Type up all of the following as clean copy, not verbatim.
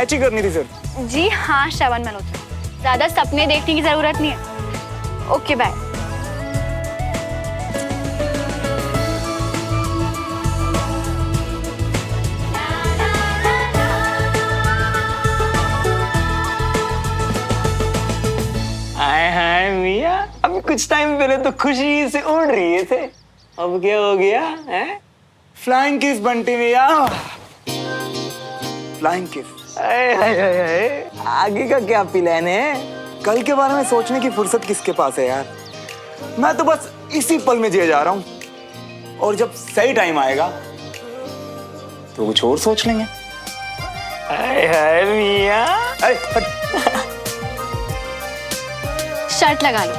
कैची करनी थी सिर्फ। जी हाँ श्रवण मल्होत्रा, ज्यादा सपने देखने की जरूरत नहीं है। Okay bye. हाय हाय मिया, अभी कुछ टाइम पहले तो खुशी से उड़ रही थे, अब क्या हो गया है? फ्लाइंग किस बंटी मिया, फ्लाइंग किस। आगे का क्या प्लान है? कल के बारे में सोचने की फुर्सत किसके पास है यार? मैं तो बस इसी पल में जिए जा रहा हूँ, और जब सही टाइम आएगा तो कुछ और सोच लेंगे। हाय हाय मिया। शर्ट लगा लो,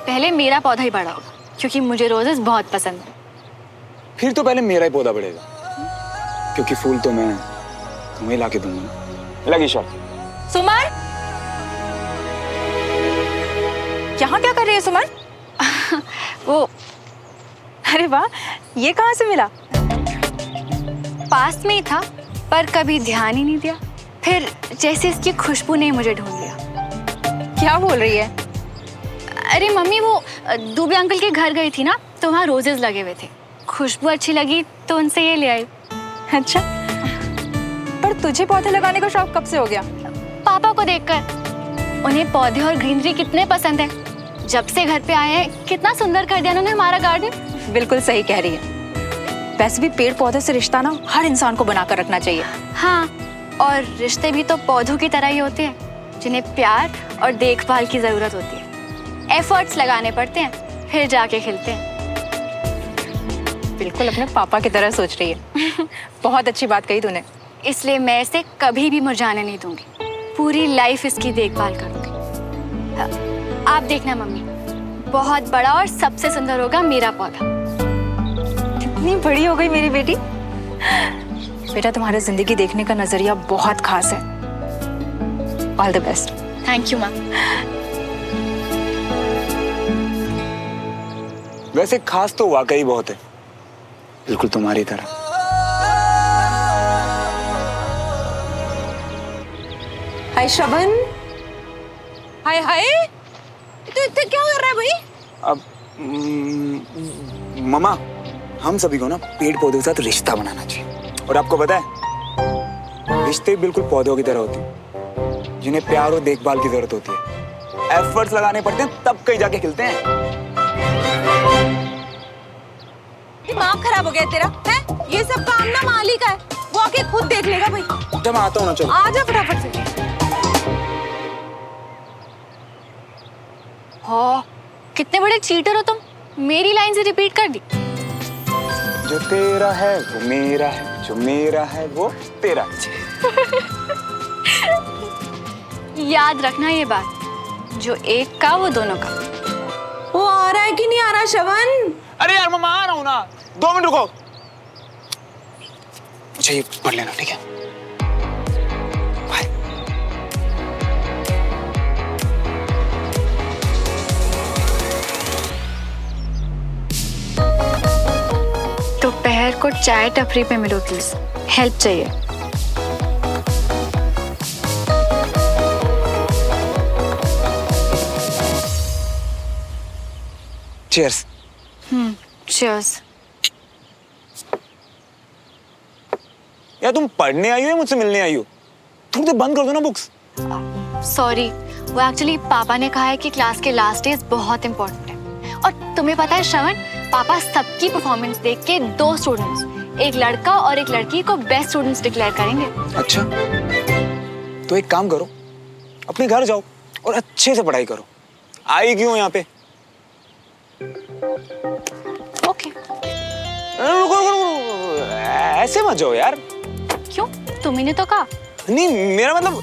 पहले मेरा पौधा ही बड़ा होगा, क्योंकि मुझे रोजेस बहुत पसंद है। फिर तो पहले मेरा ही पौधा बढ़ेगा, क्योंकि फूल तो मैं तुम्हें ला के दूंगा। लगी शर्ट। सुमन, यहाँ क्या कर रही है सुमन? वो अरे वाह, ये कहाँ से मिला? पास में ही था, पर कभी ध्यान ही नहीं दिया। फिर जैसे इसकी खुशबू ने मुझे ढूंढ लिया। क्या बोल रही है? अरे मम्मी, वो दुबे अंकल के घर गई थी ना, तो वहाँ रोजेस लगे हुए थे, खुशबू अच्छी लगी तो उनसे ये ले आई। अच्छा, पर तुझे पौधे लगाने का शौक कब से हो गया? पापा को देखकर। उन्हें पौधे और ग्रीनरी कितने पसंद है। जब से घर पे आए हैं, कितना सुंदर कर दिया उन्होंने हमारा गार्डन। बिल्कुल सही कह रही है। वैसे भी पेड़ पौधे से रिश्ता ना हर इंसान को बनाकर रखना चाहिए। हाँ, और रिश्ते भी तो पौधों की तरह ही होते हैं, जिन्हें प्यार और देखभाल की जरूरत होती है। एफर्ट्स लगाने पड़ते हैं, फिर जाके खिलते हैं। बिल्कुल अपने पापा की तरह सोच रही है। बहुत अच्छी बात कही तूने। इसलिए मैं इसे कभी भी मुरझाने नहीं दूंगी, पूरी लाइफ इसकी देखभाल करूंगी। आप देखना मम्मी, बहुत बड़ा और सबसे सुंदर होगा मेरा पौधा। कितनी बड़ी हो गई मेरी बेटी। बेटा, तुम्हारे जिंदगी देखने का नजरिया बहुत खास है। All the best. Thank you माँ। वैसे खास तो वाकई बहुत है, बिल्कुल तुम्हारी तरह। हाय श्रवण, हाय हाय, तो इतना क्या हो रहा है भाई? अब मम्मा, हम सभी को ना पेड़ पौधों के साथ रिश्ता बनाना चाहिए। और आपको पता है, रिश्ते बिल्कुल पौधों की तरह होते हैं, जिन्हें प्यार और देखभाल की जरूरत होती है। एफर्ट्स लगाने पड़ते हैं, तब कहीं जाके खिलते हैं। दिमाग खराब हो गया तेरा है? ये सब काम ना माली का है, वो आके खुद देख लेगा भाई। जब मैं आता हूँ ना, चलो आ जा फटाफट से। हो, कितने बड़े चीटर हो तुम, मेरी लाइन से रिपीट कर दी। जो तेरा है वो मेरा है, जो मेरा है वो तेरा। याद रखना ये बात, जो एक का वो दोनों का। वो आ रहा है कि नहीं आ रहा श्रवण? अरे यार मम्मा, आ रहा हूँ ना, 2 मिनट रुको। मुझे ये पढ़ लेना, ठीक है? बाय। दोपहर को चाय टपरी पे मिलो प्लीज, हेल्प चाहिए। चीयर्स। चीयर्स। यार तुम पढ़ने आई हो या मुझसे मिलने आई हो? थोड़ी देर बंद कर दो ना बुक्स। सॉरी, वो एक्चुअली पापा ने कहा है कि क्लास के लास्ट डेज बहुत इंपॉर्टेंट है। और तुम्हें पता है श्रवण, पापा सबकी परफॉर्मेंस देख के 2 स्टूडेंट्स, एक लड़का और एक लड़की को बेस्ट स्टूडेंट्स डिक्लेयर करेंगे। अच्छा, तो एक काम करो, अपने घर जाओ और अच्छे से पढ़ाई करो। आई क्यों यहाँ पे? ओके। रुको रुको रुको, ऐसे मत जाओ यार। क्यों, तुम्ही ने तो कहा। नहीं, मेरा मतलब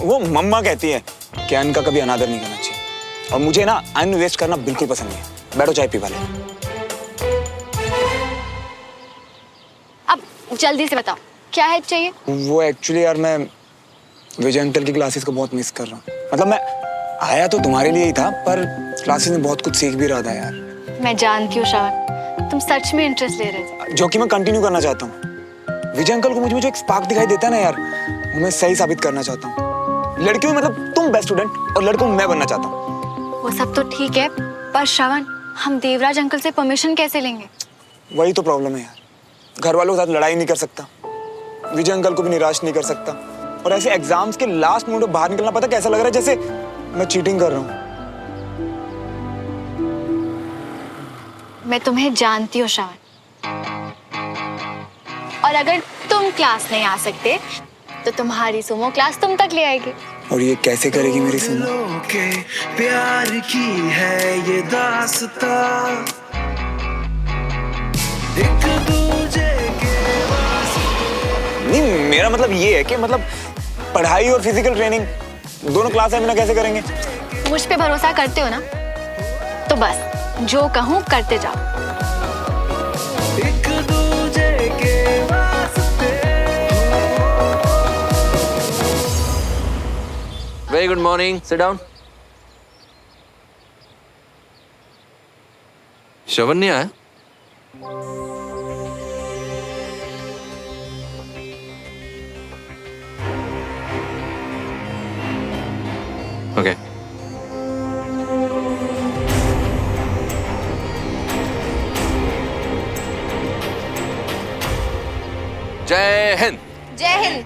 वो मम्मा कहती है कि अन्न का कभी अनादर नहीं करना चाहिए, और मुझे ना अन्न वेस्ट करना बिल्कुल पसंद नहीं है। बैठो, चाय पी वाले। अब जल्दी से बताओ, क्या हेल्प चाहिए? वो एक्चुअली यार, मैं विजय अंकल की क्लासेस को बहुत मिस कर रहा हूँ। मतलब मैं आया तो तुम्हारे लिए ही था, पर क्लासेस में बहुत कुछ सीख भी रहा था यार। मैं जानती हूँ श्रवण, तुम सच में इंटरेस्ट ले रहे थे। जो कि मैं कंटिन्यू करना चाहता हूँ। विजय अंकल को मुझ में जो एक स्पार्क दिखाई देता है ना यार, वो मैं सही साबित करना चाहता हूँ। लड़कियों में मतलब तुम बेस्ट स्टूडेंट और लड़कों में मैं बनना चाहता हूँ। वो सब तो ठीक है, पर श्रवण, हम देवराज अंकल से परमिशन कैसे लेंगे? वही तो प्रॉब्लम है यार। घर वालों के साथ लड़ाई नहीं कर सकता, विजय अंकल को भी निराश नहीं कर सकता, और ऐसे एग्जाम्स के लास्ट मोमेंट में बाहर निकलना पता कैसा लग रहा है, जैसे मैं चीटिंग कर रहा हूँ। मैं तुम्हें जानती हूँ श्रवण, और अगर तुम क्लास नहीं आ सकते तो तुम्हारी सुमो क्लास तुम तक ले आएगी। और ये कैसे करेगी मेरी सुमो? के प्यार की है ये दास्तां, एक दूजे के नहीं, मेरा मतलब ये है कि मतलब पढ़ाई और फिजिकल ट्रेनिंग दोनों क्लास में ना कैसे करेंगे? मुझ पे भरोसा करते हो ना, तो बस जो कहूँ करते जाओ। एक दूजे के वास्ते। Very good morning. Sit down. श्रवण नहीं आया? Okay. जय हिंद। जय हिंद।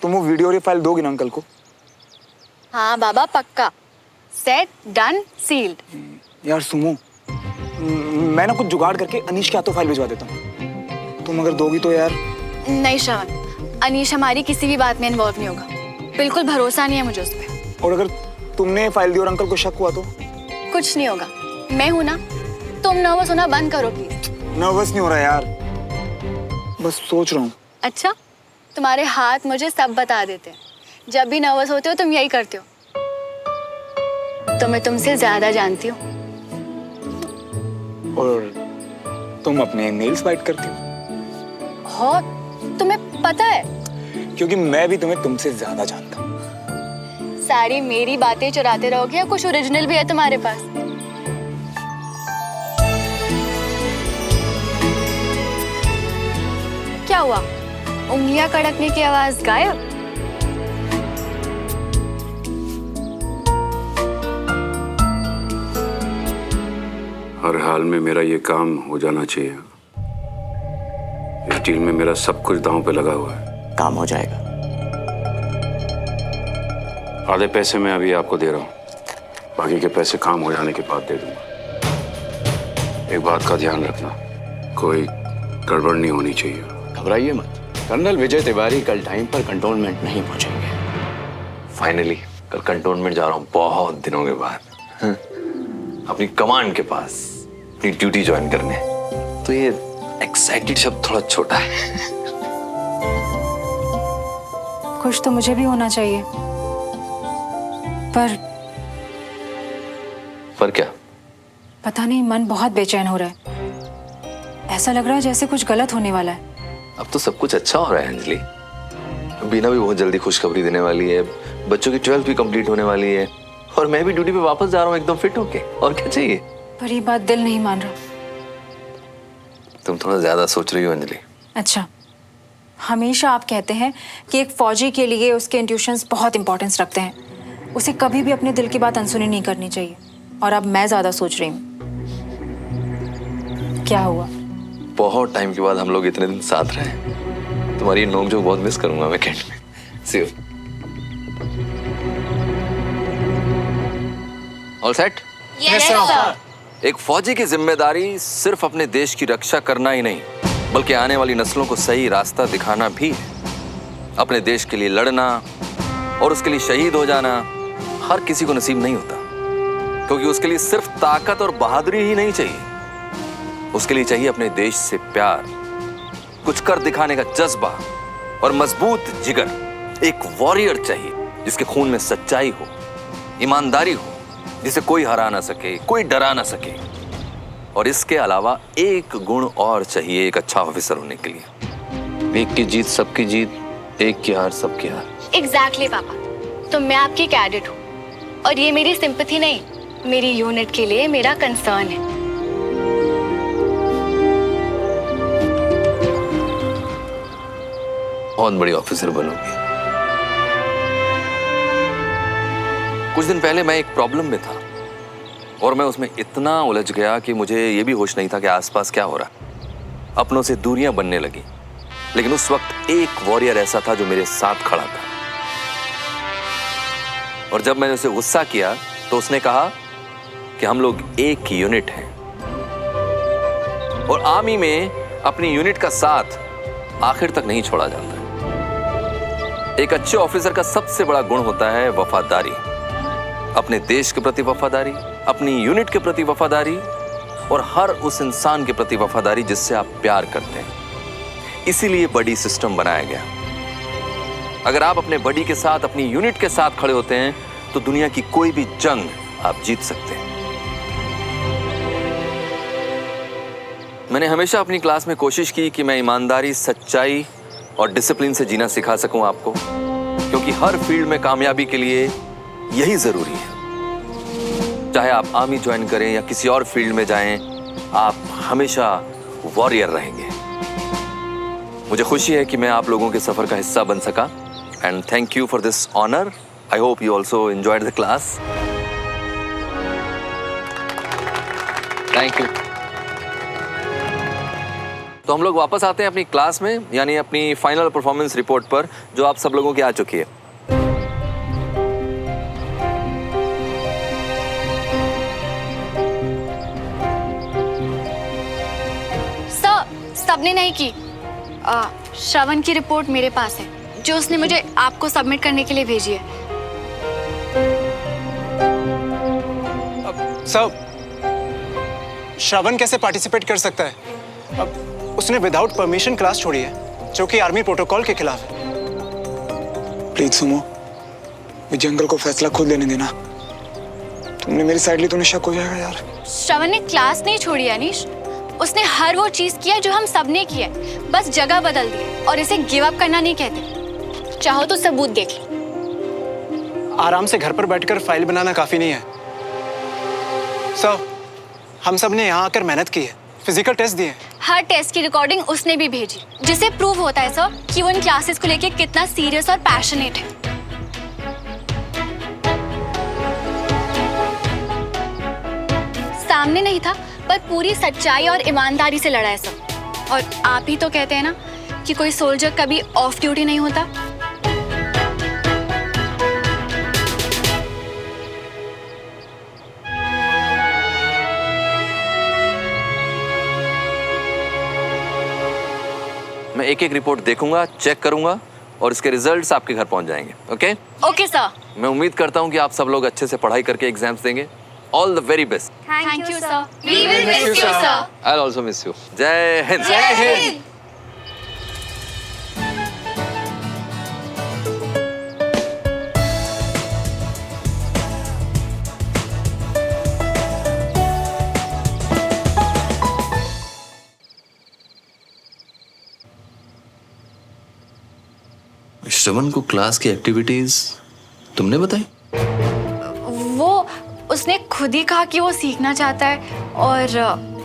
तुम वो वीडियो और ये फाइल दोगी ना अंकल को? हाँ बाबा, पक्का। Set, done, sealed. यार सुमो, मैं ना कुछ जुगाड़ करके अनीश के हाथों फाइल भिजवा देता हूँ। तुम अगर दोगी तो यार। नहीं श्रवण, अनीश हमारी किसी भी बात में इन्वॉल्व नहीं होगा। बिल्कुल भरोसा नहीं है मुझे उस पर। और अगर तुमने फाइल दी और अंकल को शक हुआ तो? कुछ नहीं होगा, मैं हूं ना। तुम नर्वस होना बंद करो प्लीज। नर्वस नहीं हो रहा यार, बस सोच रहा हूँ। अच्छा, तुम्हारे हाथ मुझे सब बता देते हैं। जब भी नर्वस होते हो तुम यही करते हो। तो मैं तुमसे ज्यादा जानती हूँ। और तुम अपने नेल्स बाइट करती हो? हो, तुम्हें पता है? क्योंकि मैं भी तुम्हें तुमसे ज्यादा जानता हूँ। सारी मेरी बातें चुराते रहोगे या कुछ ओरिजिनल भी है तुम्हारे पास? हुआ? उंगलियां कड़कने की आवाज गायब? हर हाल में मेरा ये काम हो जाना चाहिए। इस डील में मेरा सब कुछ दांव पे लगा हुआ है। काम हो जाएगा। आधे पैसे मैं अभी आपको दे रहा हूँ, बाकी के पैसे काम हो जाने के बाद दे दूंगा। एक बात का ध्यान रखना, कोई गड़बड़ नहीं होनी चाहिए। घबराइए मत, कर्नल विजय तिवारी कल टाइम पर कंटोनमेंट नहीं पहुंचेंगे। फाइनली कल कंटोनमेंट जा रहा हूँ बहुत दिनों के बाद, अपनी कमांड के पास अपनी ड्यूटी ज्वाइन करने। तो ये एक्साइटेड शब्द थोड़ा छोटा है। खुश तो मुझे भी होना चाहिए, पर क्या? पता नहीं, मन बहुत बेचैन हो रहा है। ऐसा लग रहा है जैसे कुछ गलत होने वाला है। अब तो सब कुछ अच्छा हो रहा है अंजलि। बीना भी बहुत जल्दी खुशखबरी देने वाली है, बच्चों की 12th भी कंप्लीट होने वाली है, और मैं भी ड्यूटी पे वापस जा रहा हूँ एकदम फिट होके। और क्या चाहिए? पर ये बात दिल नहीं मान रहा। तुम थोड़ा ज्यादा सोच रही हो अंजलि। अच्छा, हमेशा आप कहते हैं कि एक फौजी के लिए उसके इंट्यूशंस बहुत इंपॉर्टेंस रखते हैं, उसे कभी भी अपने दिल की बात अनसुनी नहीं करनी चाहिए। और अब मैं ज्यादा सोच रही हूँ। क्या हुआ? बहुत टाइम के बाद हम लोग इतने दिन साथ रहे। तुम्हारी नोक-झोंक बहुत मिस करूंगा मैं कैंट में। See you. All set? Yes, sir. एक फौजी की जिम्मेदारी सिर्फ अपने देश की रक्षा करना ही नहीं, बल्कि आने वाली नस्लों को सही रास्ता दिखाना भी है। अपने देश के लिए लड़ना और उसके लिए शहीद हो जाना हर किसी को नसीब नहीं होता, क्योंकि उसके लिए सिर्फ ताकत और बहादुरी ही नहीं चाहिए, उसके लिए चाहिए अपने देश से प्यार, कुछ कर दिखाने का जज्बा और मजबूत जिगर। एक वॉरियर चाहिए जिसके खून में सच्चाई हो, ईमानदारी हो, जिसे कोई हरा ना सके, कोई डरा ना सके। और इसके अलावा एक गुण और चाहिए एक अच्छा ऑफिसर होने के लिए। एक की जीत सबकी जीत, एक की हार सबकी हार। एग्जैक्टली पापा, तो मैं आपकी कैडेट हूँ, और ये मेरी सिंपैथी नहीं, मेरी यूनिट के लिए मेरा कंसर्न है। बहुत बड़ी ऑफिसर बनोगी। कुछ दिन पहले मैं एक प्रॉब्लम में था और मैं उसमें इतना उलझ गया कि मुझे ये भी होश नहीं था कि आसपास क्या हो रहा। अपनों से दूरियां बनने लगी, लेकिन उस वक्त एक वॉरियर ऐसा था जो मेरे साथ खड़ा था। और जब मैंने उसे गुस्सा किया तो उसने कहा कि हम लोग एक ही यूनिट हैं, और आर्मी में अपनी यूनिट का साथ आखिर तक नहीं छोड़ा जाता। एक अच्छे ऑफिसर का सबसे बड़ा गुण होता है वफादारी, अपने देश के प्रति वफादारी, अपनी यूनिट के प्रति वफादारी, और हर उस इंसान के प्रति वफादारी जिससे आप प्यार करते हैं। इसीलिए बडी सिस्टम बनाया गया। अगर आप अपने बडी के साथ, अपनी यूनिट के साथ खड़े होते हैं तो दुनिया की कोई भी जंग आप जीत सकते हैं। मैंने हमेशा अपनी क्लास में कोशिश की कि मैं ईमानदारी, सच्चाई और डिसिप्लिन से जीना सिखा सकूं आपको, क्योंकि हर फील्ड में कामयाबी के लिए यही जरूरी है। चाहे आप आर्मी ज्वाइन करें या किसी और फील्ड में जाएं, आप हमेशा वॉरियर रहेंगे। मुझे खुशी है कि मैं आप लोगों के सफर का हिस्सा बन सका, and thank you for this honour. I hope you also enjoyed the class. Thank you. तो हम लोग वापस आते हैं अपनी क्लास में, यानी अपनी फाइनल परफॉर्मेंस रिपोर्ट पर, जो आप सब लोगों की आ चुकी है। सर, सबने नहीं की। श्रवण की रिपोर्ट मेरे पास है, जो उसने मुझे आपको सबमिट करने के लिए भेजी है। सर, श्रवण कैसे पार्टिसिपेट कर सकता है? अब उसने विदाउट परमिशन क्लास छोड़ी है, जो कि आर्मी प्रोटोकॉल के खिलाफ है। प्लीज सुमो, मुझे अंकल को फैसला खुद लेने देना। तुमने मेरी साइड ली तो शक हो जाएगा यार। श्रवण ने क्लास नहीं छोड़ी अनीश, उसने हर वो चीज किया जो हम सबने किया, बस जगह बदल दी। और इसे गिव अप करना नहीं कहते। चाहो तो सबूत देख लो। आराम से घर पर बैठकर फाइल बनाना काफी नहीं है। सर, हम सब ने यहाँ आकर मेहनत की है, फिजिकल टेस्ट दिए। हर टेस्ट की रिकॉर्डिंग उसने भी भेजी, जिससे प्रूव होता है सर कि वो इन क्लासेस को लेके कितना सीरियस और पैशनेट है। सामने नहीं था, पर पूरी सच्चाई और ईमानदारी से लड़ा है सर। और आप ही तो कहते हैं ना कि कोई सोल्जर कभी ऑफ ड्यूटी नहीं होता। मैं एक एक रिपोर्ट देखूंगा, चेक करूंगा और इसके रिजल्ट्स आपके घर पहुंच जाएंगे। ओके? Okay sir. मैं उम्मीद करता हूं कि आप सब लोग अच्छे से पढ़ाई करके एग्जाम्स देंगे। All the very best. Thank you sir. We will miss you sir. I also miss you. Jai Hind. जय हिंद। श्रवण को क्लास की एक्टिविटीज तुमने बताई? वो उसने खुद ही कहा कि वो सीखना चाहता है और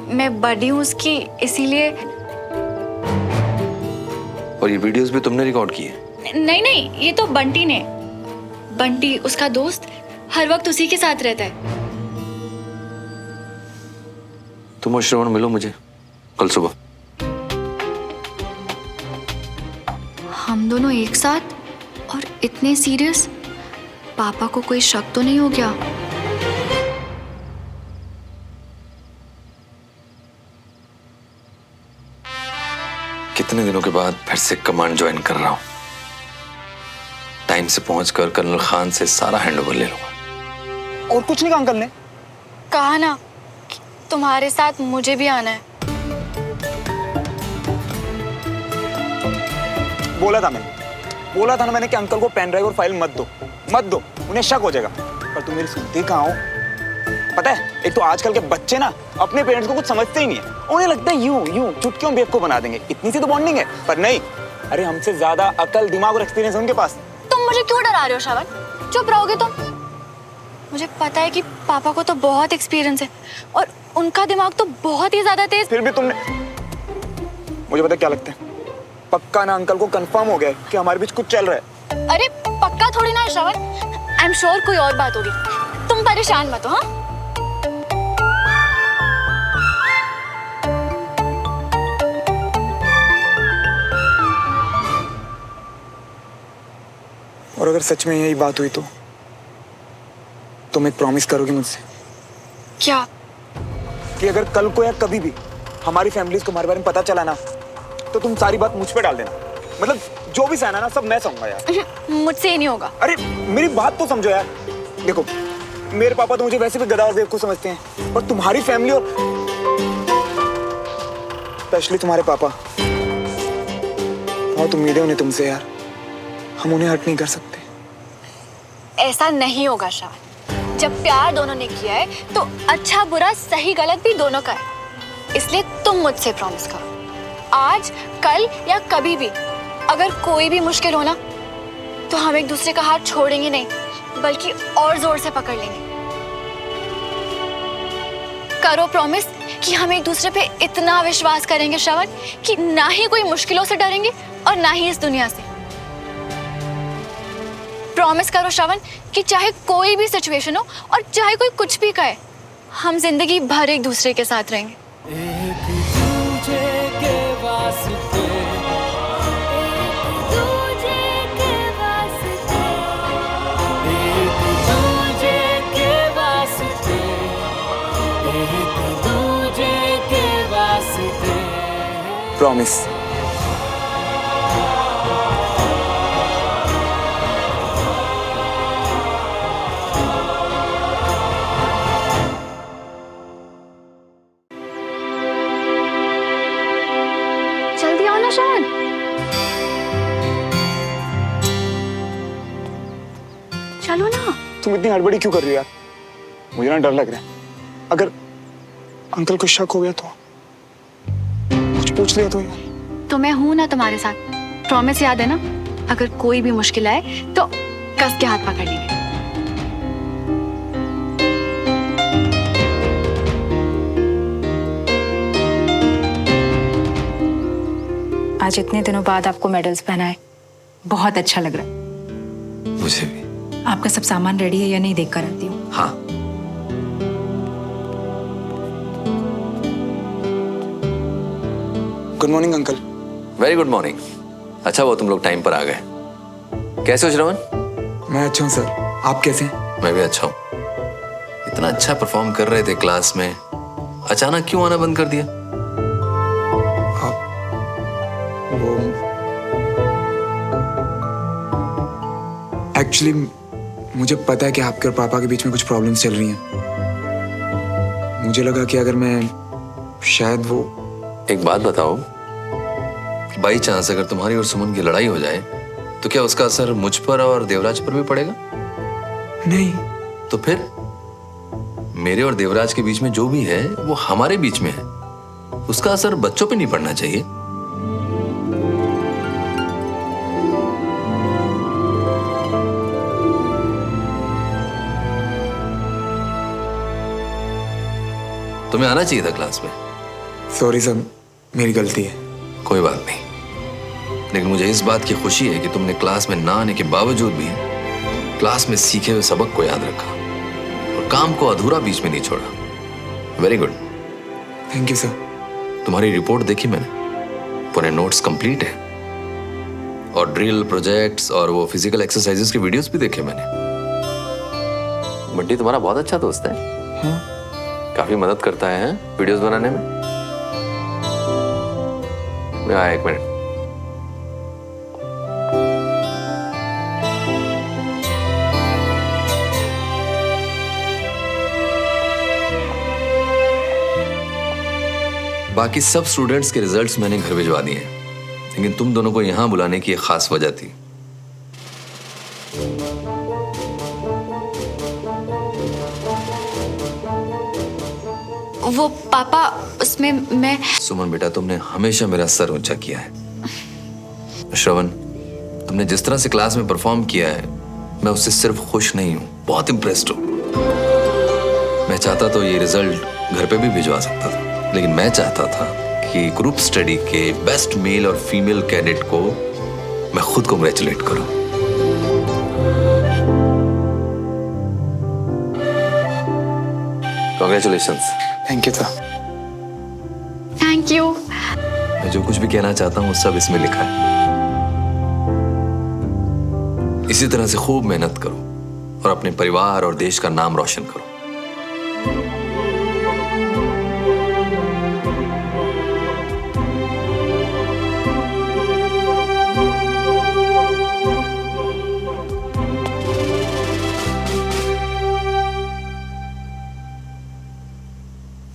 मैं बड़ी हूँ उसकी, इसीलिए। और ये वीडियोस भी तुमने रिकॉर्ड किए? नहीं नहीं, ये तो बंटी ने। बंटी उसका दोस्त हर वक्त उसी के साथ रहता है। तुम और श्रवण मिलो मुझे कल सुबह। हम दोनों एक साथ और इतने सीरियस? पापा को कोई शक तो नहीं हो गया? कितने दिनों के बाद फिर से कमांड ज्वाइन कर रहा हूं। टाइम से पहुंचकर कर्नल खान से सारा हैंडओवर ले लूंगा। और कुछ नहीं कहा अंकल ने? कहा ना कि तुम्हारे साथ मुझे भी आना है। बोला था ना मैंने कि अंकल को पेन ड्राइव और फाइल मत दो, उन्हें शक हो जाएगा। पर तुम मेरी सुनती कहाँ हो? पता है, एक तो आजकल के बच्चे ना अपने पेरेंट्स को कुछ समझते ही नहीं है। उन्हें लगता है यूं चुटकियों बेवकूफ बना देंगे, इतनी सी तो बॉन्डिंग है। पर नहीं, अरे हमसे ज्यादा अकल, दिमाग और एक्सपीरियंस है उनके पास। तुम मुझे क्यों डरा रहे हो श्रवण? चुप रहोगे तुम? मुझे पता है कि पापा को तो बहुत एक्सपीरियंस है और उनका दिमाग तो बहुत ही ज्यादा तेज। फिर भी तुमने, मुझे पता क्या लगता है, पक्का ना अंकल को कंफर्म हो गया कि हमारे बीच कुछ चल रहा है। अरे पक्का थोड़ी ना है श्रवण, आई एम श्योर कोई और बात होगी। तुम परेशान मत हो। हाँ, और अगर सच में यही बात हुई तो तुम एक प्रॉमिस करोगी मुझसे क्या? कि अगर कल को या कभी भी हमारी फैमिलीज को हमारे बारे में पता चला ना, तो तुम सारी बात मुझ पे डाल देना। मतलब जो भी सहना ना सब मैं सहूंगा यार। मुझसे ही नहीं होगा। अरे मेरी बात तो समझो यार। देखो, मेरे पापा तो मुझे वैसे भी गधा और बेवकूफ समझते हैं, पर तुम्हारी फैमिली और स्पेशली तुम्हारे पापा, बहुत उम्मीदें उन्हें तुमसे यार। हम उन्हें हर्ट नहीं कर सकते। ऐसा नहीं होगा श्रवण। जब प्यार दोनों ने किया है तो अच्छा बुरा सही गलत भी दोनों का है। इसलिए तुम मुझसे प्रॉमिस करो, आज कल या कभी भी अगर कोई भी मुश्किल हो ना, तो हम एक दूसरे का हाथ छोड़ेंगे नहीं, बल्कि और जोर से पकड़ लेंगे। करो प्रॉमिस कि हम एक दूसरे पे इतना विश्वास करेंगे श्रवण कि ना ही कोई मुश्किलों से डरेंगे और ना ही इस दुनिया से। प्रॉमिस करो श्रवण कि चाहे कोई भी सिचुएशन हो और चाहे कोई कुछ भी कहे, हम जिंदगी भर एक दूसरे के साथ रहेंगे। प्रॉमिस। जल्दी आओ ना श्रवण। चलो ना। तुम इतनी हड़बड़ी क्यों कर रही हो यार? मुझे ना डर लग रहा है, अगर अंकल को शक हो गया तो कुछ पूछ लिया तो यार। तो मैं हूं ना तुम्हारे साथ। प्रॉमिस याद है ना? अगर कोई भी मुश्किल आए तो कस के हाथ पकड़ लेंगे। आज इतने दिनों बाद आपको मेडल्स पहनाए, बहुत अच्छा लग रहा है। मुझे भी। आपका सब सामान रेडी है या नहीं देख कर आती हूँ। हाँ। Good morning uncle. Very good morning. अच्छा वो तुम लोग टाइम पर आ गए। कैसे हो श्रवण? मैं अच्छा हूँ सर, आप कैसे हैं? मैं भी अच्छा हूँ। इतना अच्छा परफॉर्म कर रहे थे क्लास में, अचानक क्यों आना बंद कर दिया? वो एक्चुअली मुझे पता है कि आपके और पापा के बीच में कुछ प्रॉब्लम्स चल रही हैं। मुझे लगा कि अगर मैं शायद वो एक बात बताओ, बाई चांस अगर तुम्हारी और सुमन की लड़ाई हो जाए तो क्या उसका असर मुझ पर और देवराज पर भी पड़ेगा? नहीं। तो फिर मेरे और देवराज के बीच में जो भी है वो हमारे बीच में है, उसका असर बच्चों पे नहीं पड़ना चाहिए। तुम्हें आना चाहिए था क्लास में। सॉरी सर, मेरी गलती है। कोई बात नहीं, लेकिन मुझे इस बात की खुशी है कि तुमने क्लास में ना आने के बावजूद भी क्लास में सीखे हुए सबक को याद रखा और काम को अधूरा बीच में नहीं छोड़ा। Very good. Thank you sir. तुम्हारी रिपोर्ट देखी मैंने, पूरे नोट्स कंप्लीट है और ड्रिल प्रोजेक्ट्स और वो फिजिकल एक्सरसाइजेस के वीडियोस भी देखे मैंने। बंटी तुम्हारा बहुत अच्छा दोस्त है। हाँ? काफी मदद करता है वीडियोस बनाने में। मैं आया, एक मिनट। बाकी सब स्टूडेंट्स के रिजल्ट्स मैंने घर भिजवा दिए हैं, लेकिन तुम दोनों को यहां बुलाने की एक खास वजह थी। वो पापा, उसमें मैं सुमन बेटा, तुमने हमेशा मेरा सर ऊंचा किया है। श्रवण, तुमने जिस तरह से क्लास में परफॉर्म किया है, मैं उससे सिर्फ खुश नहीं हूं, बहुत इम्प्रेस्ड हूं। मैं चाहता तो ये रिजल्ट घर पे भी भिजवा सकता था, लेकिन मैं चाहता था कि ग्रुप स्टडी के बेस्ट मेल और फीमेल कैडेट को मैं खुद कांग्रेचुलेट करूं। Congratulations. Thank you sir. Thank you. मैं जो कुछ भी कहना चाहता हूं वो सब इसमें लिखा है। इसी तरह से खूब मेहनत करो और अपने परिवार और देश का नाम रोशन करो।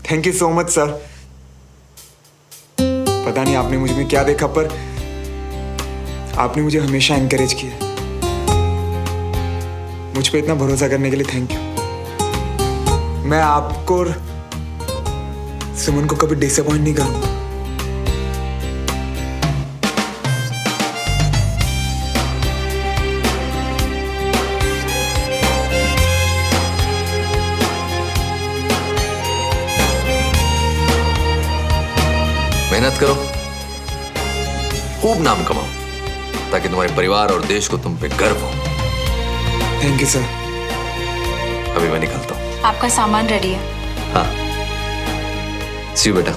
Thank you so much sir. पता नहीं आपने मुझ में क्या देखा, पर आपने मुझे हमेशा एनकरेज किया। मुझ पे इतना भरोसा करने के लिए थैंक यू। मैं आपको और सुमन को कभी डिसअपॉइंट नहीं करूंगा। मेहनत करो, खूब नाम कमाओ, ताकि तुम्हारे परिवार और देश को तुम पे गर्व हो। Thank you sir. अभी मैं निकलता हूँ। आपका सामान रेडी है। हाँ, सी यू बेटा।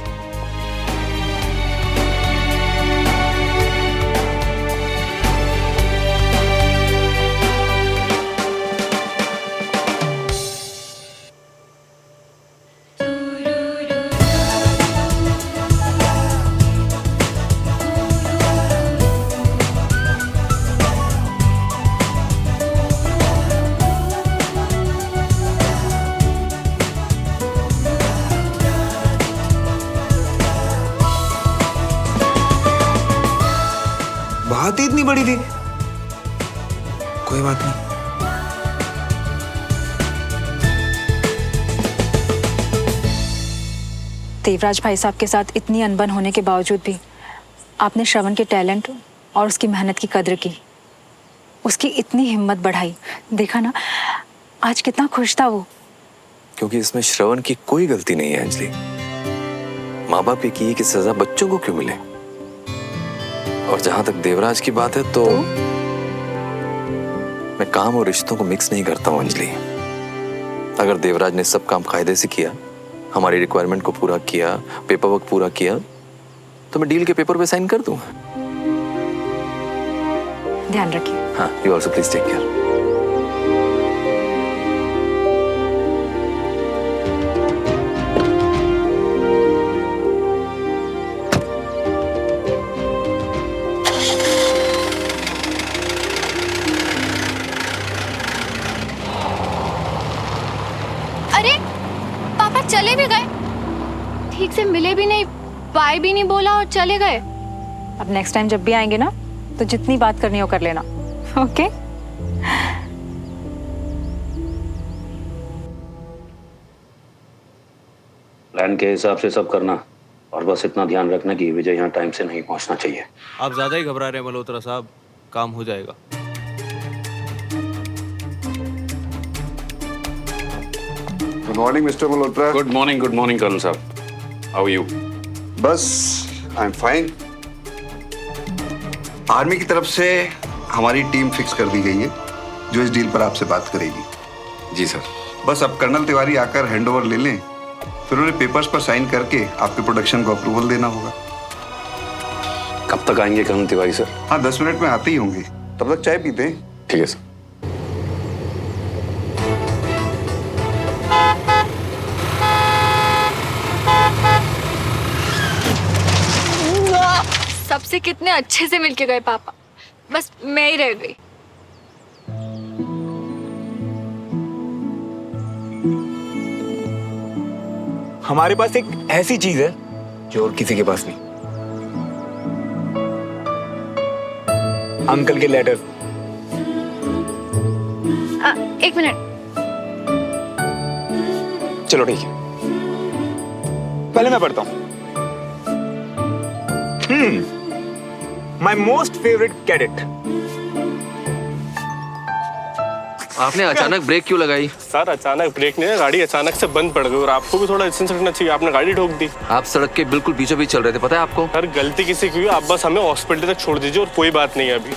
बात ही इतनी बड़ी थी। कोई बात नहीं। देवराज भाई साहब के साथ इतनी अनबन होने के बावजूद भी आपने श्रवण के टैलेंट और उसकी मेहनत की कद्र की, उसकी इतनी हिम्मत बढ़ाई। देखा ना, आज कितना खुश था वो। क्योंकि इसमें श्रवण की कोई गलती नहीं है अंजलि। माँ बाप की सजा बच्चों को क्यों मिले? और जहां तक देवराज की बात है तो मैं काम और रिश्तों को मिक्स नहीं करता हूं अंजलि। अगर देवराज ने सब काम कायदे से किया, हमारी रिक्वायरमेंट को पूरा किया, पेपर वर्क पूरा किया, तो मैं डील के पेपर पे साइन कर दूंगा। ध्यान रखिए। हाँ, you also please take care. अरे पापा चले भी गए, ठीक से मिले भी नहीं, बाय भी नहीं बोला और चले गए। अब नेक्स्ट टाइम जब भी आएंगे ना तो जितनी बात करनी हो कर लेना। ओके? प्लान के हिसाब से सब करना और बस इतना ध्यान रखना कि विजय यहाँ टाइम से नहीं पहुँचना चाहिए। आप ज्यादा ही घबरा रहे हैं मल्होत्रा साहब, काम हो जाएगा। Good morning mister Malhotra. Good morning colonel साहब। How are you? बस आई एम फाइन। आर्मी की तरफ से हमारी टीम फिक्स कर दी गई है जो इस डील पर आपसे बात करेगी। जी सर। बस अब कर्नल तिवारी आकर हैंडओवर ले लें, फिर उन्हें पेपर्स पर साइन करके आपके प्रोडक्शन को अप्रूवल देना होगा। कब तक आएंगे कर्नल तिवारी सर? हाँ, 10 मिनट में आते ही होंगे। तब तक चाय पीते हैं। ठीक है सर। सबसे कितने अच्छे से मिलके गए पापा, बस मैं ही रह गई। हमारे पास एक ऐसी चीज है जो और किसी के पास नहीं। अंकल के लेटर। एक मिनट। चलो ठीक है, पहले मैं पढ़ता हूं। My most favourite cadet. आपने अचानक ब्रेक क्यों लगाई? सर अचानक ब्रेक नहीं है, गाड़ी अचानक से बंद पड़ गई और आपको भी थोड़ा डिस्टेंस रखना चाहिए। आपने गाड़ी ठोक दी। आप सड़क के बिल्कुल बीचों बीच चल रहे थे, पता है आपको? सर गलती किसी की हुई, आप बस हमें हॉस्पिटल तक छोड़ दीजिए और कोई बात नहीं है अभी।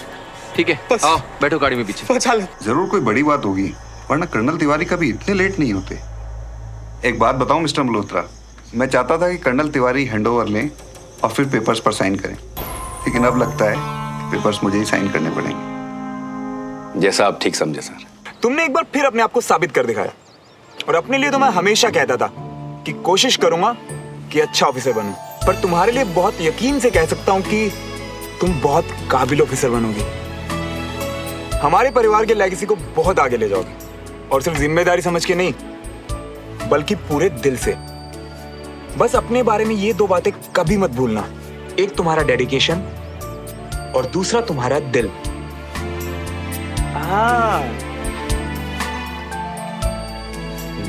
ठीक है, आओ बैठो गाड़ी में पीछे। जरूर कोई बड़ी बात होगी, वरना कर्नल तिवारी कभी इतने लेट नहीं होते। एक बात बताऊं मिस्टर मल्होत्रा, मैं चाहता था कि कर्नल तिवारी हैंडओवर लें और फिर पेपर्स पर साइन करें, लेकिन अब लगता है पेपर्स मुझे ही साइन करने पड़ेंगे। जैसा आप ठीक समझे सर। तुमने एक बार फिर अपने आप को साबित कर दिखाया, और अपने लिए तो मैं हमेशा कहता था कि कोशिश करूंगा कि अच्छा ऑफिसर बनूं, पर तुम्हारे लिए बहुत यकीन से कह सकता हूं कि तुम बहुत काबिल ऑफिसर बनोगी। हमारे परिवार के लेगेसी को बहुत आगे ले जाओगे, और सिर्फ जिम्मेदारी समझ के नहीं बल्कि पूरे दिल से। बस अपने बारे में ये 2 बातें कभी मत भूलना, एक तुम्हारा डेडिकेशन और दूसरा तुम्हारा दिल।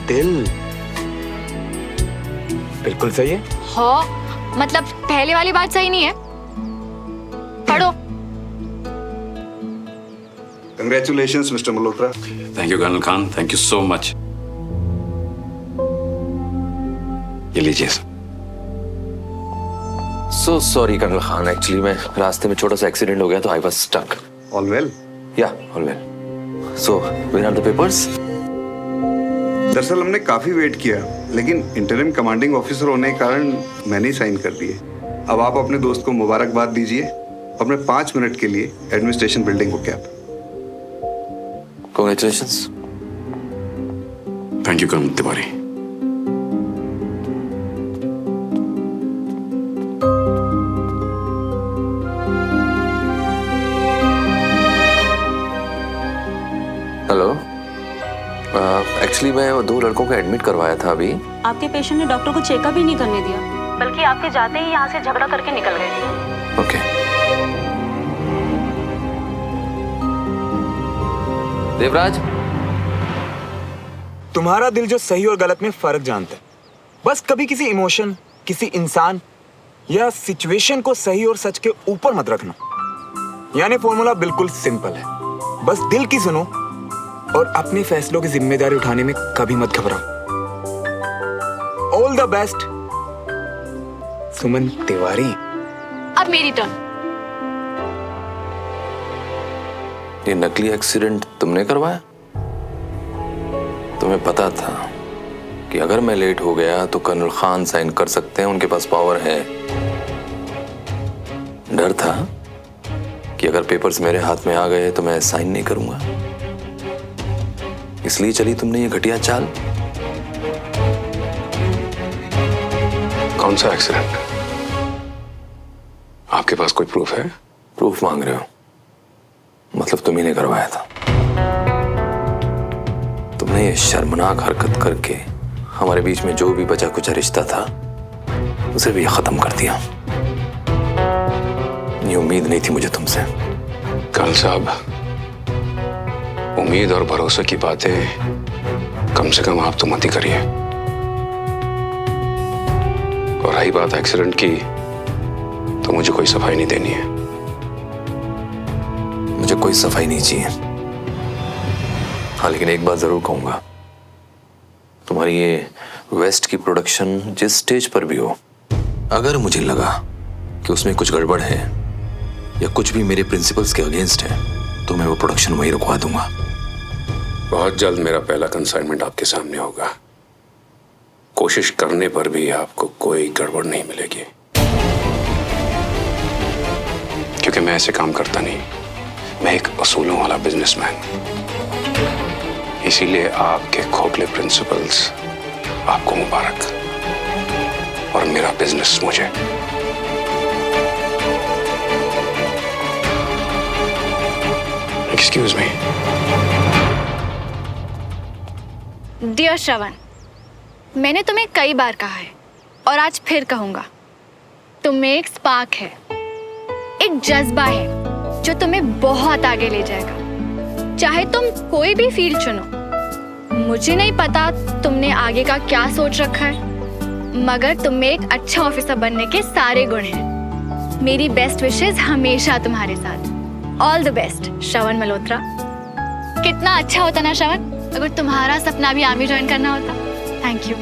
दिल बिल्कुल सही है। हाँ, मतलब पहले वाली बात सही नहीं है। पढ़ो। Congratulations mister Malhotra. Thank you colonel Khan, thank you so much. ये लीजिए sir. So sorry colonel Khan, actually मैं रास्ते में छोटा सा एक्सीडेंट हो गया तो I was stuck. All well? या all well. So where are the papers? दरअसल हमने काफी वेट किया, लेकिन इंटरिम कमांडिंग ऑफिसर होने के कारण मैंने ही साइन कर दिए। अब आप अपने दोस्त को मुबारकबाद दीजिए, अपने 5 मिनट के लिए एडमिनिस्ट्रेशन बिल्डिंग को cab. Congratulations. Thank you colonel Tiwari. Hello, actually मैं 2 लड़कों को एडमिट करवाया था अभी। आपके पेशेंट ने डॉक्टर को चेकअप भी नहीं करने दिया, बल्कि आपके जाते ही यहाँ से झगड़ा करके निकल गए। ओके। देवराज, तुम्हारा दिल जो सही और गलत में फर्क जानता है, बस कभी किसी इमोशन, किसी इंसान या सिचुएशन को सही और सच के ऊपर मत रखना। यानी फॉर्मूला बिल्कुल सिंपल है, बस दिल की सुनो और अपने फैसलों की जिम्मेदारी उठाने में कभी मत घबराओ। ऑल द बेस्ट सुमन तिवारी। अब मेरी टर्न। ये नकली एक्सीडेंट तुमने करवाया? तुम्हें पता था कि अगर मैं लेट हो गया तो कर्नल खान साइन कर सकते हैं, उनके पास पावर है। डर था कि अगर पेपर्स मेरे हाथ में आ गए तो मैं साइन नहीं करूंगा, इसलिए चली तुमने ये घटिया चाल। कौन सा एक्सीडेंट? आपके पास कोई प्रूफ है? प्रूफ मांग रहे हो? मतलब तुम्ही ने करवाया था। तुमने ये शर्मनाक हरकत करके हमारे बीच में जो भी बचा कुचा रिश्ता था उसे भी खत्म कर दिया। ये उम्मीद नहीं थी मुझे तुमसे। कर्नल साहब, उम्मीद और भरोसे की बातें कम से कम आप तो मत ही करिए। और रही बात एक्सीडेंट की, तो मुझे कोई सफाई नहीं देनी है। मुझे कोई सफाई नहीं चाहिए। हाँ, लेकिन एक बात जरूर कहूंगा, तुम्हारी ये वेस्ट की प्रोडक्शन जिस स्टेज पर भी हो, अगर मुझे लगा कि उसमें कुछ गड़बड़ है या कुछ भी मेरे प्रिंसिपल्स के अगेंस्ट है, तो मैं वो प्रोडक्शन वहीं रुकवा दूंगा। बहुत जल्द मेरा पहला कंसाइनमेंट आपके सामने होगा। कोशिश करने पर भी आपको कोई गड़बड़ नहीं मिलेगी, क्योंकि मैं ऐसे काम करता नहीं। मैं एक असूलों वाला बिजनेसमैन। इसीलिए आपके खोखले प्रिंसिपल्स आपको मुबारक, और मेरा बिजनेस मुझे। Excuse me. डियर श्रवण, मैंने तुम्हें कई बार कहा है और आज फिर कहूंगा, तुम में एक स्पार्क है, एक जज्बा है जो तुम्हें बहुत आगे ले जाएगा। चाहे तुम कोई भी फील्ड चुनो। मुझे नहीं पता तुमने आगे का क्या सोच रखा है, मगर तुम में एक अच्छा ऑफिसर बनने के सारे गुण हैं। मेरी बेस्ट विशेस हमेशा तुम्हारे साथ। ऑल द बेस्ट श्रवण मल्होत्रा। कितना अच्छा होता ना श्रवण अगर तुम्हारा सपना भी आर्मी ज्वाइन करना होता। Thank you.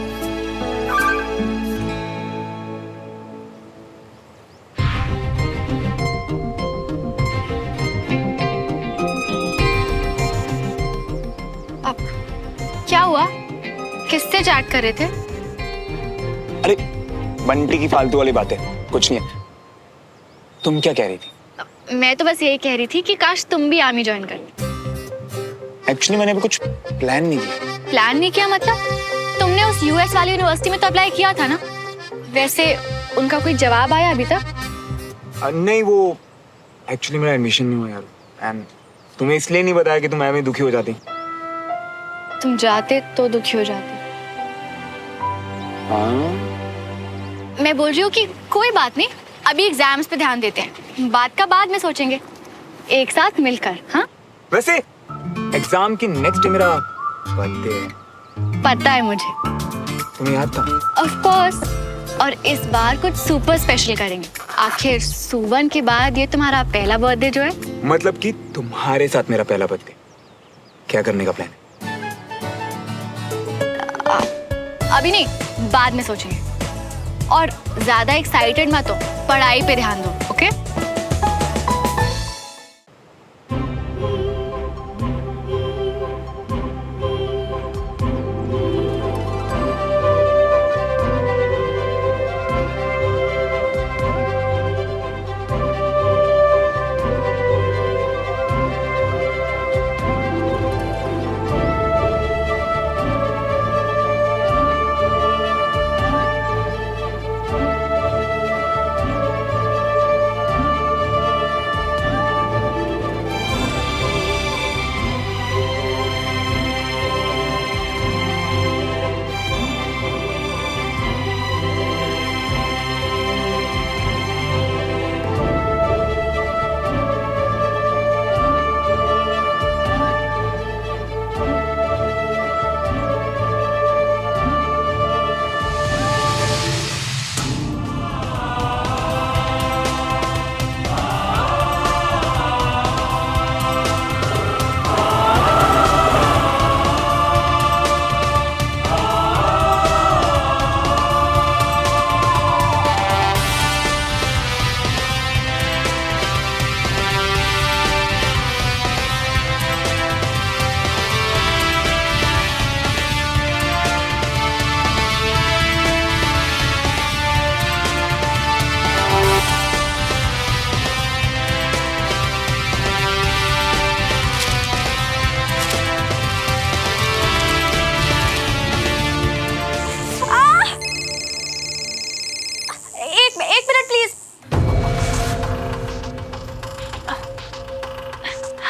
अब क्या हुआ? किससे चैट कर रहे थे? अरे बंटी की फालतू वाली बातें, कुछ नहीं है। तुम क्या कह रही थी? मैं तो बस यही कह रही थी कि काश तुम भी आर्मी ज्वाइन कर। एक्चुअली मैंने अभी कुछ प्लान नहीं किया। प्लान नहीं किया मतलब? तुमने उस यूएस वाली यूनिवर्सिटी में तो अप्लाई किया था ना? वैसे उनका कोई जवाब आया अभी तक? नहीं, वो एक्चुअली मेरा एडमिशन नहीं हुआ यार। एंड तुम्हें इसलिए नहीं बताया कि तुम मैं दुखी हो जाती। तुम जाते तो दुखी हो जाते। हाँ? मैं बोल रही हूँ कि कोई बात नहीं, अभी एग्जाम्स पे ध्यान देते हैं, बात का बाद में सोचेंगे, एक साथ मिलकर। हाँ, वैसे एग्जाम की नेक्स्ट डे मेरा बर्थडे है। पता है मुझे। तुम्हें याद था? Of course. और इस बार कुछ सुपर स्पेशल करेंगे। आखिर सुवन के बाद ये तुम्हारा पहला बर्थडे जो है। मतलब कि तुम्हारे साथ मेरा पहला बर्थडे। क्या करने का प्लान है? अभी नहीं, बाद में सोचेंगे। और ज्यादा एक्साइटेड मत हो, पढ़ाई पे ध्यान दो। ओके?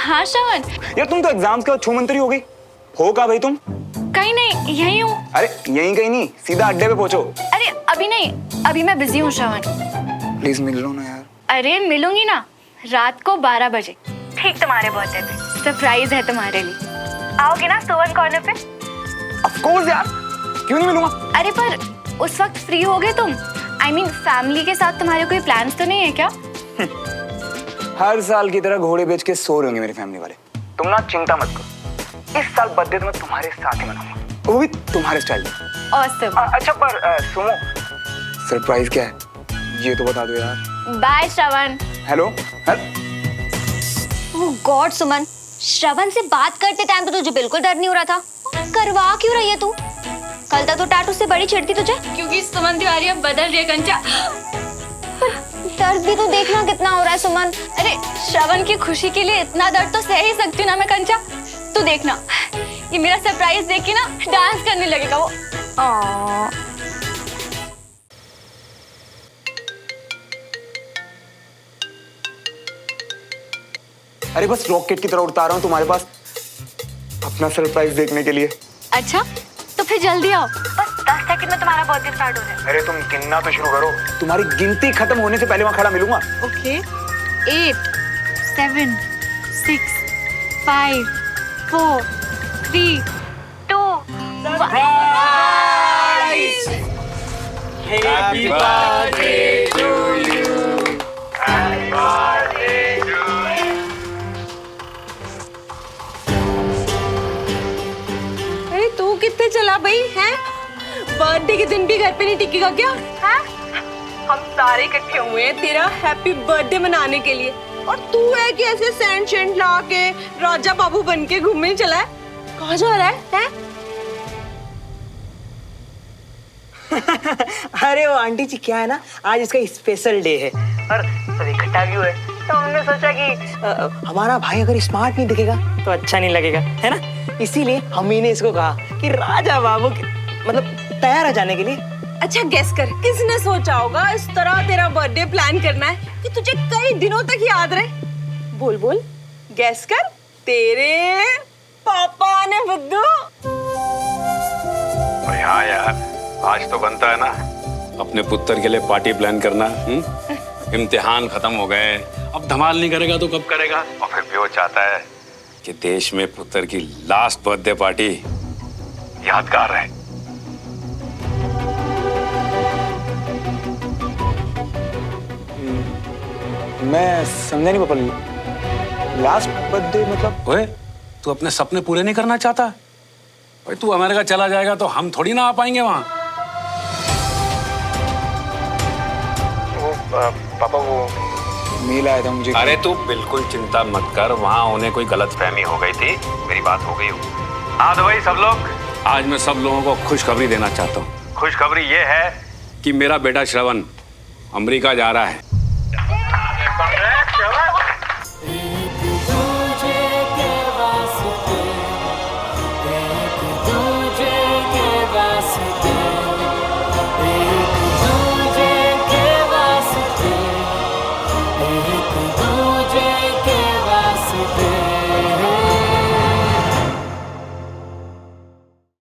हाँ श्रवण। यार तुम तो एग्जाम्स के बाद छूमंतरी हो गई। हो कहाँ भाई तुम? कहीं नहीं, यहीं हूँ। अरे यहीं कहीं नहीं, सीधा अड्डे पे पहुंचो। अरे अभी नहीं, अभी मैं बिजी हूँ श्रवण। प्लीज मिल लो ना यार। अरे मिलूंगी ना, रात को 12 बजे, ठीक तुम्हारे बर्थडे पे। सरप्राइज है तुम्हारे लिए। आओगे ना सोवन कॉर्नर पे? ऑफ कोर्स यार, क्यों नहीं मिलूंगा? अरे पर उस वक्त फ्री होगे तुम? I mean, फैमिली के साथ तुम्हारे कोई प्लान्स तो नहीं है क्या? हर साल की तरह घोड़े बेच के सो रहे होंगे मेरी फैमिली वाले। तुम ना चिंता मत करो, इस साल बर्थडे तो मैं तुम्हारे साथ ही मनाऊंगा, वो भी तुम्हारे स्टाइल में। Awesome. अच्छा पर सुनो, सरप्राइज क्या है ये तो बता दो यार। बाय श्रवण। हेलो। ओह गॉड सुमन, श्रवण से बात करते टाइम तो तुझे बिल्कुल डर नहीं हो रहा था, करवा क्यों रही है तू? कल तक तो टैटू से बड़ी चिढ़ती तुझे। क्योंकि सुमन तिवारी अब बदल रही है कंचा। दर्द भी तो देखना कितना हो रहा है सुमन। अरे श्रवण की खुशी के लिए इतना दर्द तो सह ही सकती हूँ ना मैं कंचा। तू देखना, ये मेरा सरप्राइज देख के ना डांस करने लगेगा वो। अरे बस रॉकेट की तरह उड़ता रहा हूँ तुम्हारे पास अपना सरप्राइज देखने के लिए। अच्छा तो फिर जल्दी आओ, बस 10 सेकंड में तुम्हारा बर्थडे स्टार्ट हो जाएगा। अरे तुम गिनना तो शुरू करो, तुम्हारी गिनती खत्म होने से पहले वहां खड़ा मिलूंगा। Okay 8 7 6 5 4 3 2 Happy birthday to you. Happy birthday to you. अरे तू कितने चला भाई हैं? बर्थडे के दिन भी घर पे नहीं टिकेगा क्या? हैं? हम सारे इकट्ठे हुए हैं तेरा हैप्पी बर्थडे मनाने के लिए, और तू है कि ऐसे सैंड शैंड ला के राजा बाबू बन के घूमने चला है? कहाँ जा रहा है? हैं? अरे वो आंटी जी क्या है ना, आज इसका स्पेशल डे है और सब इकट्ठा क्यों है, तो हमने सोचा कि हमारा भाई अगर स्मार्ट नहीं दिखेगा तो अच्छा नहीं लगेगा, है ना। इसीलिए हम ही ने इसको कहा कि राजा बाबू मतलब तैयार है जाने के लिए। अच्छा गेस कर, किसने सोचा होगा इस तरह तेरा बर्थडे प्लान करना है कि तुझे कई दिनों तक याद रहे? बोल बोल, गेस कर। तेरे पापा ने बुद्धू। हाँ यार, आज तो बनता है ना अपने पुत्र के लिए पार्टी प्लान करना। इम्तिहान खत्म हो गए, अब धमाल नहीं करेगा तो कब करेगा? और फिर भी वो चाहता है कि देश में पुत्र की लास्ट बर्थडे पार्टी यादगार रहे। मैं समझा नहीं पापा, लास्ट बर्थडे मतलब? ओए, तू अपने सपने पूरे नहीं करना चाहता? भाई तू अमेरिका चला जाएगा तो हम थोड़ी ना आ पाएंगे वहां। पापा वो मेल आया था मुझे। अरे तू बिल्कुल चिंता मत कर, वहां उन्हें कोई गलतफहमी हो गई थी, मेरी बात हो गई हो। हाँ तो भाई सब लोग, आज मैं सब लोगों को खुशखबरी देना चाहता हूँ। खुशखबरी ये है कि मेरा बेटा श्रवण अमेरिका जा रहा है।